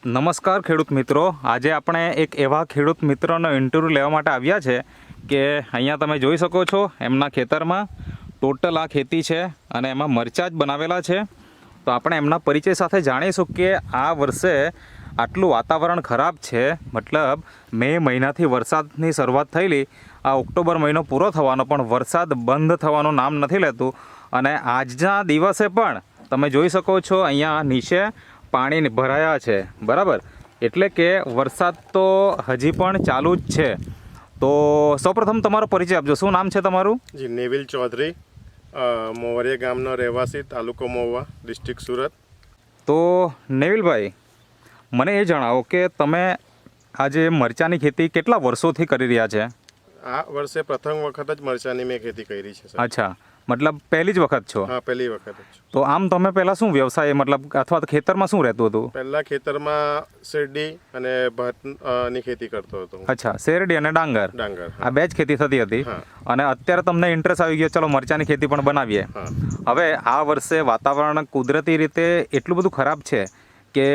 નમસ્કાર ખેડૂત મિત્રો, આજે આપણે એક એવા ખેડૂત મિત્રનો ઇન્ટરવ્યૂ લેવા માટે આવ્યા છે કે અહીંયા તમે જોઈ શકો છો એમના ખેતરમાં ટોટલ આ ખેતી છે અને એમાં મરચાં જ બનાવેલા છે. તો આપણે એમના પરિચય સાથે જાણીશું કે આ વર્ષે આટલું વાતાવરણ ખરાબ છે, મતલબ મે મહિનાથી વરસાદની શરૂઆત થયેલી, આ ઓક્ટોબર મહિનો પૂરો થવાનો પણ વરસાદ બંધ થવાનું નામ નથી લેતું. અને આજના દિવસે પણ તમે જોઈ શકો છો અહીંયા નીચે પાણી ભરાયા છે, બરાબર, એટલે કે વરસાદ તો હજી પણ ચાલુ જ છે. તો સૌપ્રથમ તમારો પરિચય આપજો, શું નામ છે તમારું? જી, નેવિલ ચૌધરી, મોવરિયા ગામનો રહેવાસી, તાલુકો મહુવા, ડિસ્ટ્રિક્ટ સુરત. તો નેવિલભાઈ, મને એ જણાવો કે તમે આજે મરચાંની ખેતી કેટલા વર્ષોથી કરી રહ્યા છે? આ વર્ષે પ્રથમ વખત જ મરચાંની મેં ખેતી કરી છે. અચ્છા, મતલબ પહેલી જ વખત છો? હા, પહેલી વખત જ. તો આમ તમે પહેલાં શું વ્યવસાય, મતલબ અથવા તો ખેતરમાં શું રહેતું હતું? પહેલાં ખેતરમાં શેરડી અને ભાતની ખેતી કરતો હતો. અચ્છા, શેરડી અને ડાંગર, આ બે જ ખેતી થતી હતી. અને અત્યારે તમને ઇન્ટરેસ્ટ આવી ગયો, ચલો મરચાંની ખેતી પણ બનાવીએ. હવે આ વર્ષે વાતાવરણ કુદરતી રીતે એટલું બધું ખરાબ છે કે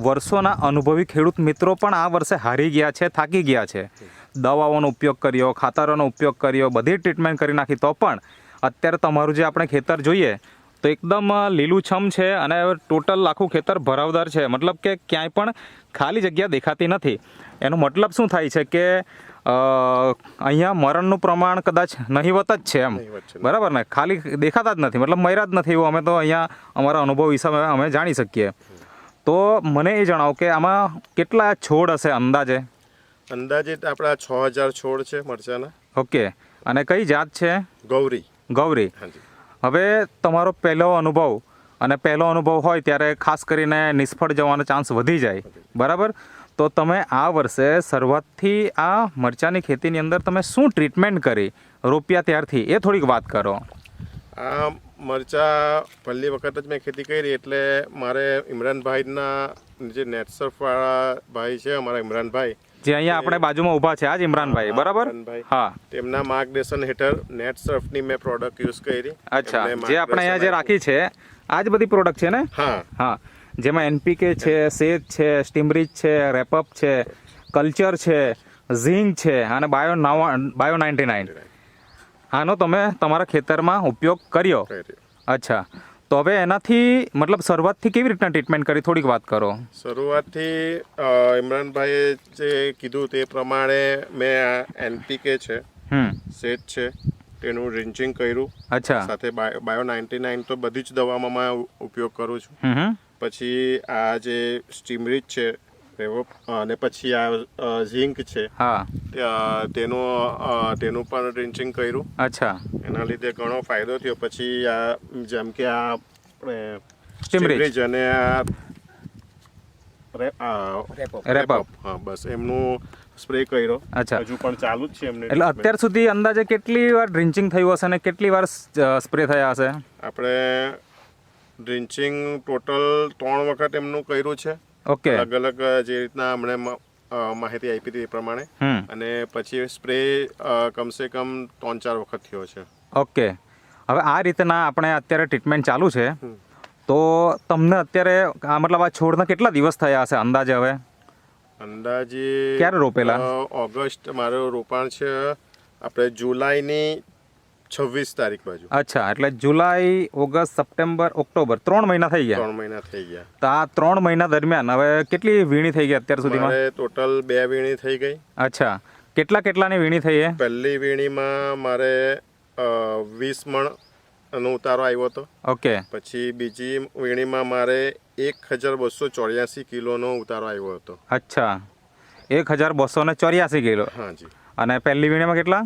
વર્ષોના અનુભવી ખેડૂત મિત્રો પણ આ વર્ષે હારી ગયા છે, થાકી ગયા છે. દવાઓનો ઉપયોગ કર્યો, ખાતરોનો ઉપયોગ કર્યો, બધી ટ્રીટમેન્ટ કરી નાખી, તો પણ અત્યારે તમારું જે આપણે ખેતર જોઈએ તો એકદમ લીલુંછમ છે અને ટોટલ આખું ખેતર ભરાવદાર છે, મતલબ કે ક્યાંય પણ ખાલી જગ્યા દેખાતી નથી. એનો મતલબ શું થાય છે કે અહીંયા મરણનું પ્રમાણ કદાચ નહિવત જ છે, એમ બરાબર ને? ખાલી દેખાતા જ નથી, મતલબ મર્યા જ નથી, એવું અમે તો અહીંયા અમારા અનુભવ હિસાબે અમે જાણી શકીએ. તો મને એ જણાવો કે આમાં કેટલા છોડ હશે અંદાજે? અંદાજિત આપણા 6000 છોડ છે મરચાના. ઓકે, અને કઈ જાત છે? ગૌરી. ગૌરી. હવે તમારો પહેલો અનુભવ, અને પહેલો અનુભવ હોય ત્યારે ખાસ કરીને નિષ્ફળ જવાનો ચાન્સ વધી જાય, બરાબર? તો તમે આ વર્ષે શરૂઆતથી આ મરચાંની ખેતીની અંદર તમે શું ટ્રીટમેન્ટ કરી રોપ્યા ત્યારથી, એ થોડીક વાત કરો. આ મરચાં પહેલી વખત જ મેં ખેતી કરી, એટલે મારે ઇમરાનભાઈના જે નેટસર્ફવાળા ભાઈ છે, અમારા ઇમરાનભાઈ, જે અહીંયા આપણે બાજુમાં ઊભા છે, આજ ઇમરાનભાઈ, બરાબર? હા, તેમના માર્ગદર્શન હેઠળ નેટસર્ફની મેં પ્રોડક્ટ યુઝ કરી. અચ્છા, જે આપણે અહીંયા જે રાખી છે આ જ બધી પ્રોડક્ટ છે ને? હા હા, જેમાં એનપીકે છે, સેજ છે, સ્ટીમરીચ છે, રેપઅપ છે, કલ્ચર છે, ઝીંક છે અને બાયો 99. આનો તમે તમારા ખેતરમાં ઉપયોગ કર્યો? અચ્છા, તો હવે એનાથી મતલબ શરૂઆતથી કેવી રીતના ટ્રીટમેન્ટ કરી, થોડીક વાત કરો. શરૂઆતથી ઇમરાનભાઈએ જે કીધું તે પ્રમાણે મેં એનપીકે છે, સેટ છે, તેનું ડ્રિન્ચિંગ કર્યું. અચ્છા, સાથે બાયો 99 તો બધી જ દવામાં મેં ઉપયોગ કરું છું. પછી આ જે સ્ટીમરીચ છે અને પછી આ ઝીંક છે, તેનું પણ ડ્રિન્ચિંગ કર્યું. અચ્છા, એના લીધે ઘણો ફાયદો થયો. પછી આ જેમ કે આ સ્ટીમરીચ અને રેપઅપ, હા બસ, એમનું સ્પ્રે કર્યો. અચ્છા, હજુ પણ ચાલુ જ છે એમને. એટલે અત્યાર સુધી અંદાજે કેટલી વાર ડ્રિન્ચિંગ થયું હશે અને કેટલી વાર સ્પ્રે થયા હશે? આપણે ડ્રિન્ચિંગ ટોટલ 3 વખત એમનું કર્યું છે. ઓકે, અલગ અલગ જે રીતના અમને માહિતી આપી હતી એ પ્રમાણે. અને પછી સ્પ્રે કમસે કમ 3-4 વખત થયો છે. ઓકે, હવે આ રીતના આપણે અત્યારે ટ્રીટમેન્ટ ચાલુ છે. તો તમને અત્યારે આ મતલબ આ છોડના કેટલા દિવસ થયા હશે અંદાજે? હવે અંદાજે ક્યારે રોપેલા? ઓગસ્ટ મારું રોપાણ છે, આપણે જુલાઈની 26 તારીખ બાજુ. અચ્છા, એટલે જુલાઈ, ઓગસ્ટ, સપ્ટેમ્બર, ઓક્ટોબર, 3 મહિના થઈ ગયા. 3 મહિના થઈ ગયા. તો આ 3 મહિના દરમિયાન હવે કેટલી વીણી થઈ ગઈ અત્યાર સુધીમાં? ટોટલ 2 વીણી થઈ ગઈ. અચ્છા, કેટલાની વીણી થઈ? પહેલી વીણીમાં મારે 20 મણ ઉતારો આવ્યો હતો. ઓકે, પછી બીજી વીણીમાં મારે 1284 કિલોનો ઉતારો આવ્યો હતો. અચ્છા, 1284 કિલો. હા જી. અને પહેલી વીણીમાં કેટલા?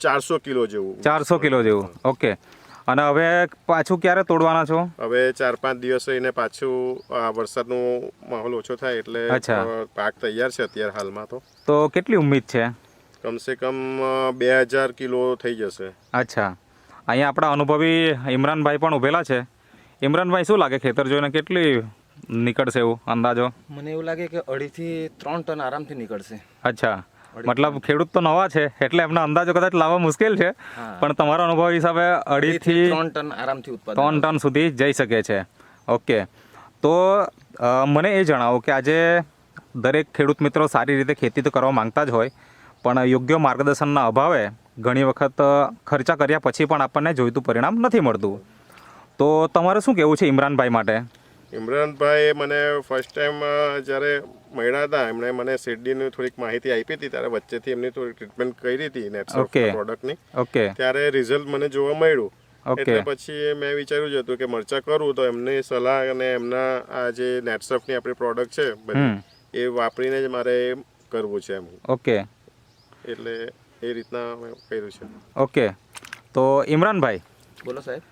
400 કિલો જેવું. 400 કિલો જેવું. ઓકે, અને હવે પાછું ક્યારે તોડવાના છો? હવે 4-5 દિવસ રહીને પાછું વરસાદનો માહોલ ઓછો થાય એટલે પાક તૈયાર છે અત્યારે હાલમાં. તો કેટલી ઉમ્મીદ છે? કમસે કમ 2000 કિલો થઈ જશે. અચ્છા, અહીંયા આપણા અનુભવી ઇમરાનભાઈ પણ ઉભેલા છે. ઇમરાનભાઈ, શું લાગે ખેતર જોઈને કેટલી નીકળશે એવું અંદાજો? મને એવું લાગે કે 2.5 થી 3 ટન આરામથી નીકળશે. અચ્છા, મતલબ ખેડૂત તો નવા છે એટલે એમના અંદાજો કદાચ લાવવા મુશ્કેલ છે, પણ તમારા અનુભવ હિસાબે 2.5 થી 3 ટન આરામથી ઉત્પાદન 3 ટન સુધી જઈ શકે છે. ઓકે, તો મને એ જણાવો કે આજે દરેક ખેડૂત મિત્રો સારી રીતે ખેતી તો કરવા માંગતા જ હોય, પણ યોગ્ય માર્ગદર્શનના અભાવે ઘણી વખત ખર્ચા કર્યા પછી પણ આપણને જોઈતું પરિણામ નથી મળતું. તો તમારે શું કહેવું છે ઇમરાનભાઈ માટે? ઇમરાનભાઈ મને ફર્સ્ટ ટાઈમ જ્યારે મળ્યા હતા, એમણે મને શેરડીની થોડીક માહિતી આપી હતી, ત્યારે વચ્ચેથી એમની થોડી ટ્રીટમેન્ટ કરી હતી નેટસોફ્ટ પ્રોડક્ટની. ઓકે. ત્યારે રિઝલ્ટ મને જોવા મળ્યું. એટલે પછી મેં વિચાર્યું જ હતું કે મરચા કરું તો એમની સલાહ અને એમના આ જે નેટસોફ્ટની આપણી પ્રોડક્ટ છે બધી એ વાપરીને જ મારે કરવું છે એમ. ઓકે. એટલે એ રીતના મેં કર્યું છે. ઓકે. તો ઇમરાનભાઈ, બોલો સાહેબ.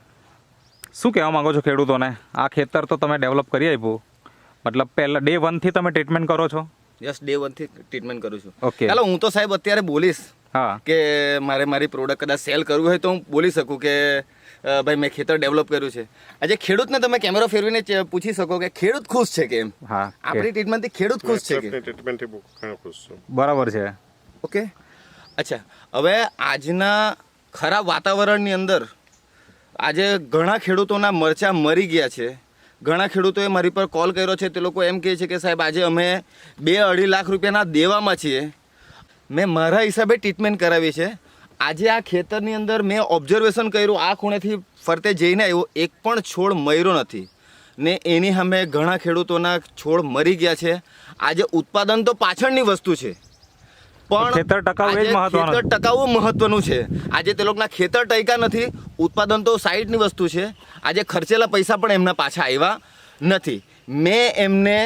શું કહેવા માંગો છો ખેડૂતોને? આ ખેતર તો તમે ડેવલપ કરી આપ્યું, મતલબ પહેલા ડે 1 થી તમે ટ્રીટમેન્ટ કરો છો? યસ, ડે 1 થી ટ્રીટમેન્ટ કરું છું. ઓકે. ચાલો હું તો સાહેબ અત્યારે બોલીશ કે મારી પ્રોડક્ટ કદાચ સેલ કરવું હોય તો હું બોલી શકું કે ભાઈ મેં ખેતર ડેવલપ કર્યું છે. આજે ખેડૂતને તમે કેમેરો ફેરવીને પૂછી શકો કે ખેડૂત ખુશ છે કે એમ? હા, આપણી ટ્રીટમેન્ટથી ખેડૂત ખુશ છે કે? ટ્રીટમેન્ટથી ઘણો ખુશ છું. બરાબર છે. ઓકે. અચ્છા, હવે આજના ખરાબ વાતાવરણની અંદર આજે ઘણા ખેડૂતોના મરચાં મરી ગયા છે. ઘણા ખેડૂતોએ મારી પર કોલ કર્યો છે. તે લોકો એમ કહે છે કે સાહેબ આજે અમે 2-2.5 લાખ રૂપિયાના દેવામાં છીએ. મેં મારા હિસાબે ટ્રીટમેન્ટ કરાવી છે. આજે આ ખેતરની અંદર મેં ઓબ્ઝર્વેશન કર્યું, આ ખૂણેથી ફરતે જઈને આવ્યો, એક પણ છોડ મર્યો નથી ને એની સામે ઘણા ખેડૂતોના છોડ મરી ગયા છે. આજે ઉત્પાદન તો પાછળની વસ્તુ છે, પણ ખેતર ટકાવવું મહત્વનું છે. આજે તે લોકોના ખેતર ટક્યા નથી, ઉત્પાદન તો સાઈડની વસ્તુ છે. આજે ખર્ચેલા પૈસા પણ એમના પાછા આવ્યા નથી. મેં એમને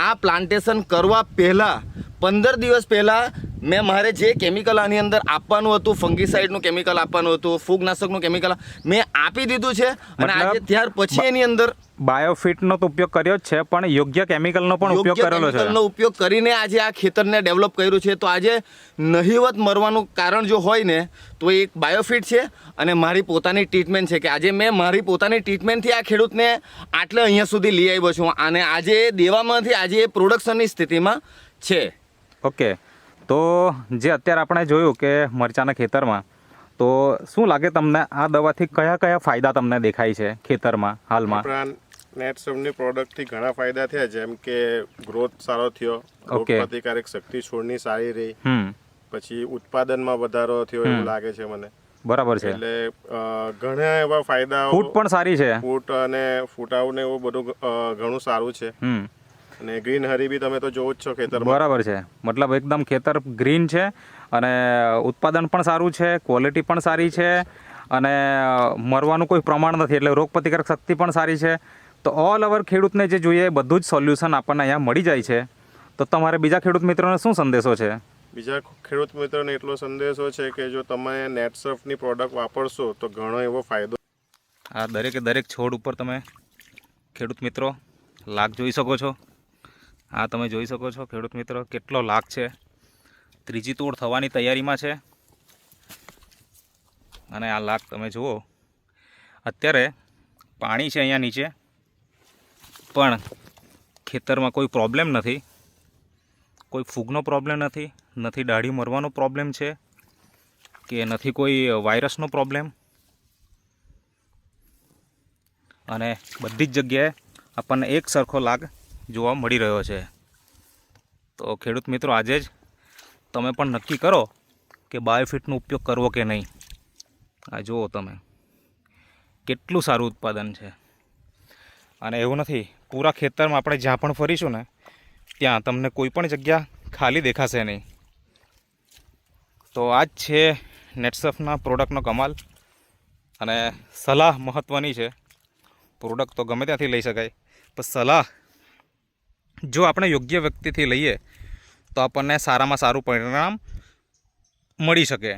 આ પ્લાન્ટેશન કરવા પહેલાં 15 દિવસ પહેલાં મારે જે કેમિકલ આની અંદર આપવાનું હતું, ફંગીસાઇડનું કેમિકલ આપવાનું હતું, ફૂગનાશકનું કેમિકલ મેં આપી દીધું છે. અને આજે ત્યાર પછી એની અંદર બાયોફિટનો તો ઉપયોગ કર્યો જ છે, પણ યોગ્ય કેમિકલનો પણ ઉપયોગ કરેલો છે. કેમિકલનો ઉપયોગ કરીને આજે આ ખેતરને ડેવલપ કર્યું છે. તો આજે નહિવત મરવાનું કારણ જો હોય ને તો એક બાયોફિટ છે અને મારી પોતાની ટ્રીટમેન્ટ છે. કે આજે મેં મારી પોતાની ટ્રીટમેન્ટથી આ ખેડૂતને આટલે અહીંયા સુધી લઈ આવ્યો છું અને આજે દેવામાંથી આજે એ પ્રોડક્શનની સ્થિતિમાં છે. ઓકે. તો જે અત્યારે આપણે જોયું કે મરચાના ખેતરમાં, તો શું લાગે તમને આ દવાથી કયા કયા ફાયદા તમને દેખાય છે ખેતરમાં હાલમાં? નેટસોફ્ટની પ્રોડક્ટથી ઘણા ફાયદા થયા, જેમ કે ગ્રોથ સારો થયો, રોગપ્રતિકારક શક્તિ છોડની સારી રહી, પછી ઉત્પાદનમાં વધારો થયો એવું લાગે છે મને. બરાબર છે. એટલે ઘણા એવા ફાયદાઓ. ફૂટ પણ સારી છે. ફૂટ અને ફૂટાવ ને એવું બધું ઘણું સારું છે. અને ગ્રીન હરી બી તમે તો જોવો જ છો ખેતરમાં. બરાબર છે. મતલબ એકદમ ખેતર ગ્રીન છે અને ઉત્પાદન પણ સારું છે, ક્વોલિટી પણ સારી છે અને મરવાનું કોઈ પ્રમાણ નથી, એટલે રોગપ્રતિકારક શક્તિ પણ સારી છે. તો ઓલ ઓવર ખેડૂતને જે જોઈએ બધું જ સોલ્યુશન આપણને અહીંયા મળી જાય છે. તો તમારે બીજા ખેડૂત મિત્રોને શું સંદેશો છે? બીજા ખેડૂત મિત્રોને એટલો સંદેશો છે કે જો તમે નેટસોફ્ટની પ્રોડક્ટ વાપરશો તો ઘણો એવો ફાયદો. આ દરેક છોડ ઉપર તમે ખેડૂત મિત્રો લાગ જોઈ શકો છો. આ તમે જોઈ શકો છો ખેડૂત મિત્રો કેટલો લાગ છે. ત્રીજી તોડ થવાની તૈયારીમાં છે અને આ લાગ તમે જુઓ. અત્યારે પાણી છે અહીંયા નીચે, પણ ખેતરમાં કોઈ પ્રોબ્લેમ નથી, કોઈ ફૂગનો પ્રોબ્લેમ નથી દાઢી મરવાનો પ્રોબ્લેમ છે કે નથી કોઈ વાયરસનો પ્રોબ્લેમ. અને બધી જ જગ્યાએ આપણને એક સરખો લાગ જોવા મળી રહ્યો છે. તો ખેડૂત મિત્રો આજે જ તમે પણ નક્કી કરો કે બાયોફિટનો ઉપયોગ કરવો કે નહીં. આ જુઓ તમે કેટલું સારું ઉત્પાદન છે. અને એવું નથી, પૂરા ખેતરમાં આપણે જ્યાં પણ ફરીશું ને ત્યાં તમને કોઈ પણ જગ્યા ખાલી દેખાશે નહીં. તો આ જ છે નેટસોફ્ટના પ્રોડક્ટનો કમાલ. અને સલાહ મહત્ત્વની છે. પ્રોડક્ટ તો ગમે ત્યાંથી લઈ શકાય, પણ સલાહ જો આપણે યોગ્ય વ્યક્તિથી લઈએ તો આપણને સારામાં સારું પરિણામ મળી શકે.